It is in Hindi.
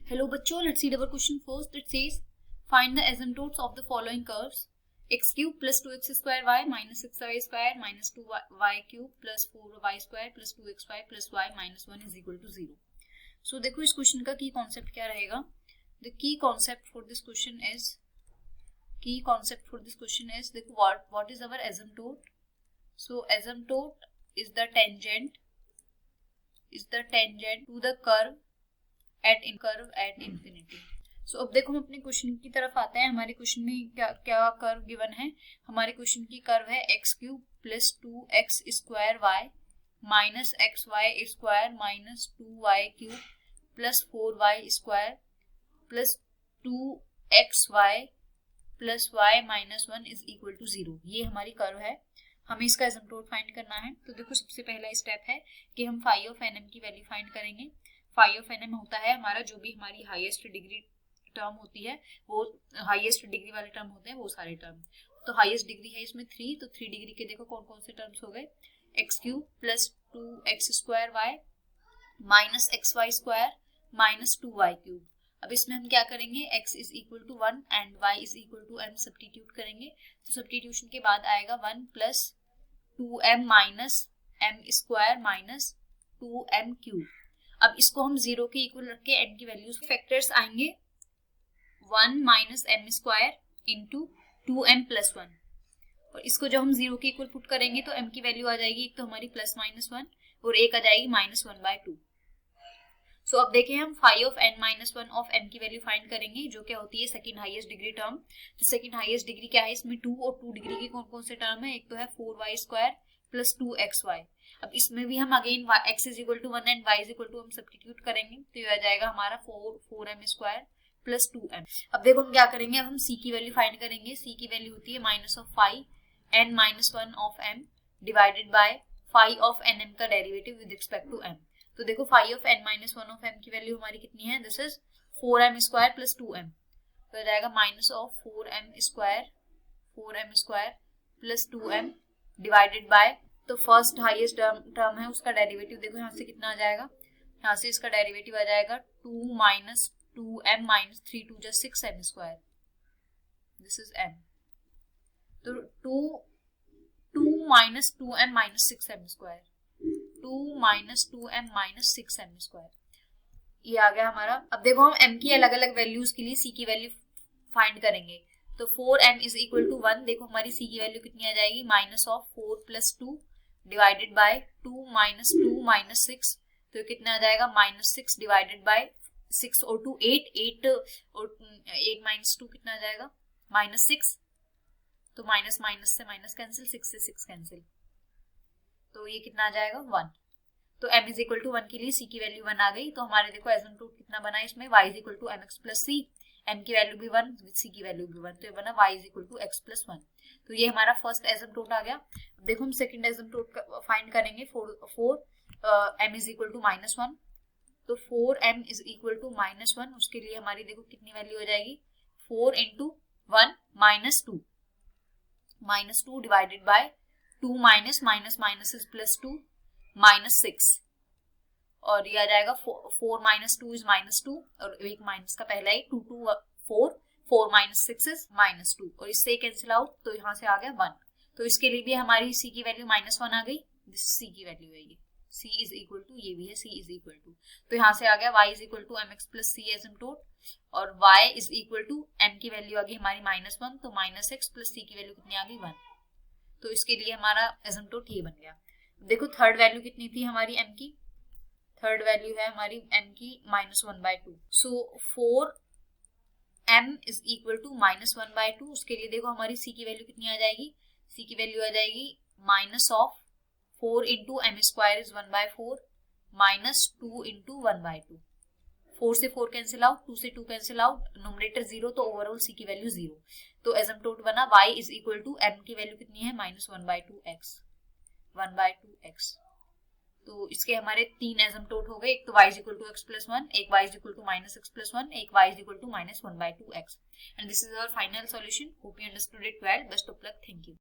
Hello बच्चों, let's read our question first. It says find the asymptotes of the following curves: x cube plus 2x square y minus 6y square minus 2y cube plus 4y square plus 2xy plus y minus 1 is equal to 0. So देखो इस क्वेश्चन का की कॉन्सेप्ट क्या रहेगा. The key concept for this question is देखो what is our asymptote. So asymptote is the tangent to the curve at infinity. So अब देखो हम अपने क्वेश्चन की तरफ आते हैं. हमारे क्वेश्चन में क्या कर्व गिवन है. हमारे क्वेश्चन की कर्व है x cube plus 2x square y minus x y square minus 2y cube plus 4y square plus 2xy plus y minus 1 is equal to 0. ये हमारी कर्व है. हमें इसका एसिम्प्टोट फाइंड करना है. तो देखो सबसे पहला स्टेप है कि हम फाई ऑफ एन एम की वैल्यू फाइंड करेंगे. फाई ऑफ एन एम होता है हमारा जो भी हमारी हाईएस्ट डिग्री टर्म होती है, वो हाईएस्ट डिग्री वाले टर्म होते हैं वो सारे टर्म. तो हाईएस्ट डिग्री है इसमें 3, तो 3 डिग्री के देखो कौन कौन से टर्म्स हो गए. X cube plus 2x square y minus x y square minus 2y cube. अब इसमें हम क्या करेंगे, x is equal to 1 and y is equal to m substitute करेंगे. तो सब्स्टिट्यूशन के बाद आएगा 1 plus 2m minus m square minus 2m cube. अब इसको हम 0 के इक्वल रख के m की वैल्यूज फैक्टर्स आएंगे 1 minus m square into 2m plus 1. और इसको जब हम 0 के इक्वल पुट करेंगे तो m की वैल्यू आ जाएगी एक तो हमारी प्लस माइनस 1 और एक आ जाएगी माइनस 1/2. सो अब देखें हम phi of n minus 1 of m की वैल्यू फाइंड करेंगे जो क्या होती है सेकंड हाईएस्ट डिग्री टर्म. तो सेकंड हाईएस्ट डिग्री क्या है, इसमें 2 और 2 डिग्री के कौन कौन से टर्म है. एक तो है 4y स्क्वायर प्लस 2xy. अब इसमें भी हम again x is equal to 1 and y is equal to हम सब्स्टिट्यूट करेंगे तो ये आ जाएगा हमारा 4m स्क्वायर प्लस 2m. अब देखो हम क्या करेंगे, अब हम c की वैल्यू फाइंड करेंगे. c की वैल्यू होती है minus of phi n minus 1 of m divided by phi of nm का derivative with respect to m. तो देखो phi of n minus 1 of m की वैल्यू हमारी कितनी है, this is 4m square plus 2m. तो आ जाएगा minus of 4m square plus 2m divided by, तो फर्स्ट हाईएस्ट टर्म है उसका डेरिवेटिव देखो यहाँ से कितना आ जाएगा. यहाँ से इसका डेरिवेटिव आ जाएगा 2 minus 2m minus 3 2 just 6m square. This is m. तो 2 minus 2m minus 6m square 2 minus 2m minus 6m square ये आ गया हमारा. अब देखो हम m की अलग अलग वैल्यूज के लिए c की वैल्यू फाइंड करेंगे. तो 4m इज इक्वल टू 1. देखो हमारी c की वैल्यू कितनी आ जाएगी, minus of 4 plus 2 divided by 2 minus 6. तो कितना आ जाएगा, माइनस 6 डिवाइडेड बाय 6 और 2 8 और 8 माइनस 2 कितना आ जाएगा, माइनस 6. तो माइनस माइनस से माइनस कैंसिल, 6 से 6 कैंसिल, तो ये कितना आ जाएगा 1. तो m इज इक्वल टू 1 के लिए c की वैल्यू 1 आ गई. तो हमारे देखो एसिम्प्टोट कितना बना है इसमें, y is equal to mx plus c. m की वैल्यू भी 1 c की वैल्यू भी 1, तो ये बना y is equal to x plus 1. तो ये हमारा फर्स्ट एसिम्प्टोट आ गया. देखो हम सेकंड एसिम्प्टोट फाइंड करेंगे. 4 m is equal to minus 1. तो 4m is equal to minus 1, उसके लिए हमारी देखो कितनी वैल्यू हो जाएगी, 4 into 1 minus 2 divided by 2 minus minus is plus 2 minus 6. और ये आ जाएगा 4 माइनस 2 इज माइनस 2 और एक माइनस का पहला ही 2 2 4 माइनस 6 इज माइनस 2 और इससे कैंसिल आउट, तो यहाँ से आ गया 1. तो इसके लिए भी हमारी c की वैल्यू माइनस 1 आ गई. दिस c की वैल्यू है ये, c इज इक्वल टू, ये भी है c इज इक्वल टू. तो यहाँ से आ गया y is equal to mx plus c asymptote और y is equal to m की वैल्यू आ गई हमारी माइनस 1, तो माइनस x प्लस c की वैल्यू कितनी आ गई 1. तो इसके लिए हमारा एसिम्प्टोट ये बन गया. देखो थर्ड वैल्यू कितनी थी हमारी m की, थर्ड वैल्यू है हमारी m की minus 1/2. So 4m is equal to minus 1/2. उसके लिए देखो हमारी c की वैल्यू कितनी आ जाएगी, c की वैल्यू आ जाएगी minus of 4 into m square is 1/4 minus 2 into 1/2. 4 से 4 कैंसिल आउट, 2 से 2 कैंसिल आउट, नोमिनेटर 0, तो ओवरऑल c की वैल्यू 0. तो एसिम्प्टोट बना y is equal to m की वैल्यू कितनी है, माइनस 1/2x. तो इसके हमारे 3 एसिम्प्टोट हो गए. एक तो y is equal to x plus 1, एक y is equal to minus x plus 1, एक y is equal to minus 1/2x. And this is our final solution. Hope you understood it well. Best of luck. Thank you.